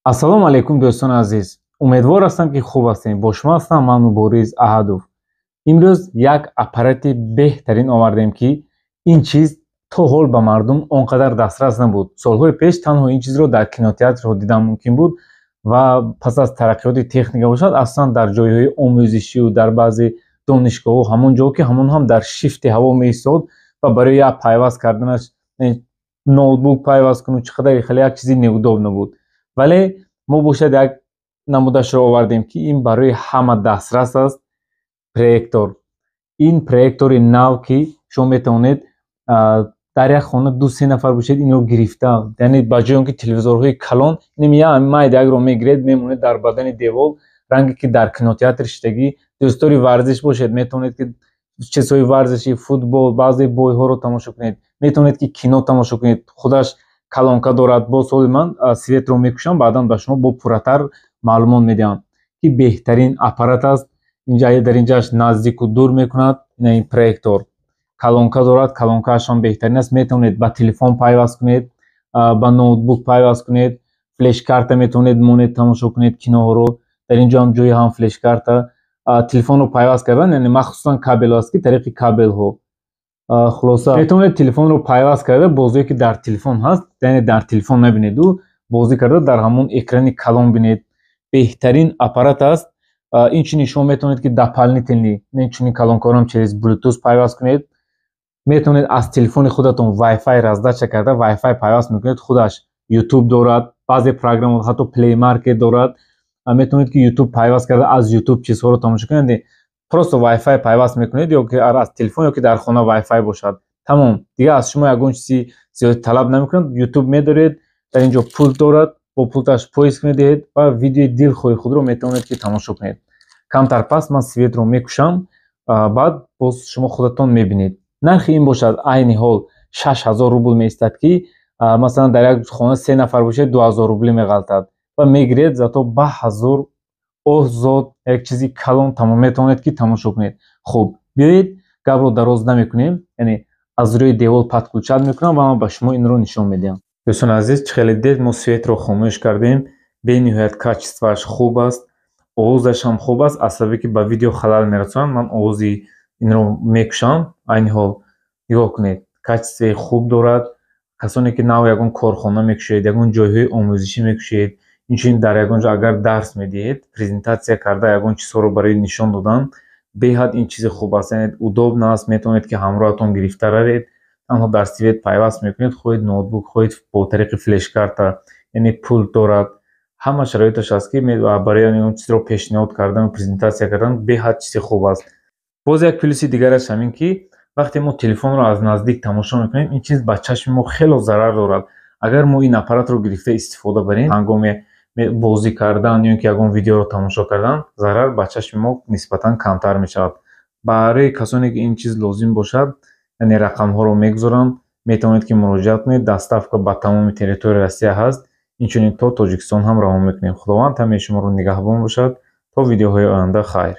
Ассалому алайкум дӯстони азиз. Умедвор ҳастам, ки хуб ҳастем. Бо шумо ҳастам ман Мубориз Аҳадов. Имрӯз як аппарати беҳтарин овардем, ки ин чиз то ҳол ба мардум он қадар дастрас набуд. Солҳои пеш танҳо ин чизро дар кинотеатрҳо дидан мумкин буд ва пас аз тараққиёти техника бошад, аслан дар ҷойҳои омӯзишию дар баъзе донишгоҳҳо ҳамон ҷо, ки ҳамон ҳам дар шифти ҳаво меистод ва барои як пайваст карданаш ноутбук пайваст кунӯ чӣ қадар хеле як чизи неудоб набуд. Вале мо бошад як намудашро овардем, ки ин барои ҳама дастрас аст. Проектор. Ин проектори нав, ки шумо метавонед дар як хона 2-3 нафар бошед, инро гирифта, яъне ба ҷои он ки телевизорҳои калон майдагро мегиред, мемонед дар бадани девор, ранге ки дар кинотеатри шидагӣ дӯстдори варзиш бошед, метавонед ки чизҳои варзиши футбол, баъзе бойҳоро тамошо кунед, метавонед ки кино тамошо кунед. Худаш калонка дорад. Бо соли ман светро мекушам, баъдан ба шумо бо пурратар маълумот медиҳам, ки беҳтарин аппарат аст. Дар инҷааш наздику дур мекунад. Ин проектор калонка дорад, калонкаашам беҳтарин аст. Метавонед ба телефон пайваст кунед, ба ноутбук пайваст кунед, флешкарта метавонед монед тамошо кунед киноҳоро. Дар ин ҷо ҳам ҷои ҳам флешкарта. Телефонро пайваст кардан, яъне махсусан кабел аст, ки тариқи кабелҳо. Хулоса метавонед телефонро пайваст карда бозие ки дар телефон ҳаст, яъне дар телефон набинеду бозӣ карда дар ҳамон экрани калон бинед. Беҳтарин аппарат аст. Инчунин шумо метавонед ки дополнителни инчунин калонкаҳоро через Bluetooth пайваст кунед. Метавонед аз телефони худатон Wi-Fi раздача карда Wi-Fi пайваст мекунед. Худаш YouTube дорад, баъзе программаҳо ҳатто Play Market дорад. Метавонед ки YouTube пайваст карда аз YouTube чизҳоро тамошо кунед. Просто Wi-Fi пайваст мекунед, ё ки аз телефон ё ки дар хона Wi-Fi бошад. Тамом. Дигар аз шумо ягон чизи зиёд талаб намекунад. YouTube медоред, дар ин ҷо пулт дорад, бо пулташ поиск медиҳед ва видеои дилхоҳи худро метавонед ки тамошо кунед. Камтар пас ман светро мекушам, баъд боз шумо худатон мебинед. Нархи ин бошад айни ҳол 6000 рубл меистад, ки масалан дар як хона 3 нафар бошед 2000 рубли меғалтад ва мегиред зато ба ҳазор озод як чизи калон метавонед ки тамошо кунед. Хуб, биёед гапро дароз намекунем, яъне аз рӯи девор падкулчат мекунам ва ман ба шумо инро нишон медиҳам. Дӯстони азиз, чӣ хеле дед мо светро хомӯш кардем. Бениҳоят качествоаш хуб аст, овозаш ҳам хуб аст. Аз сабаби ки ба видео халал мерасонад, ман овози инро мекушам. Айни ҳол нигоҳ кунед, качествои хуб дорад. Касоне ки нав ягон корхона мекушоед, ягон ҷойҳои омӯзишӣ мекушоед, инчунин дар ягон ҷо агар дарс медиҳед, презентатсия карда ягон чизҳоро барои нишон додан, беҳад ин чизи хуб аст. Яъне удобна аст, метавонед ки ҳамроҳатон гирифта равед, танҳо дар свет пайваст мекунед, хоҳед ноутбук, хоҳед бо тариқи флешкарта, яъне пулт дорад. Ҳама шароиташ аст, ки барои он чизро пешниҳод кардану презентатсия кардан беҳад чизи хуб аст. Боз як плюси дигараш ҳамин, ки вақте мо телефонро аз наздик тамошо мекунем, ин чиз ба чашми мо хело зарар дорад. Агар мо ин аппаратро гирифта истифода барем, ҳангоми бозӣ кардан ё ки ягон видеоро тамошо кардан, зарар ба чашми мо нисбатан камтар мешавад. Барои касоне ки ин чиз лозим бошад, яъне рақамҳоро мегузорам, метавонед ки муроҷиат кунед. Доставка ба тамоми территорияи Россия ҳаст, инчунин то Тоҷикистон ҳам раҳо мекунем. Худованд ҳамаи шуморо нигаҳбон бошад. То видеоҳои оянда, хайр.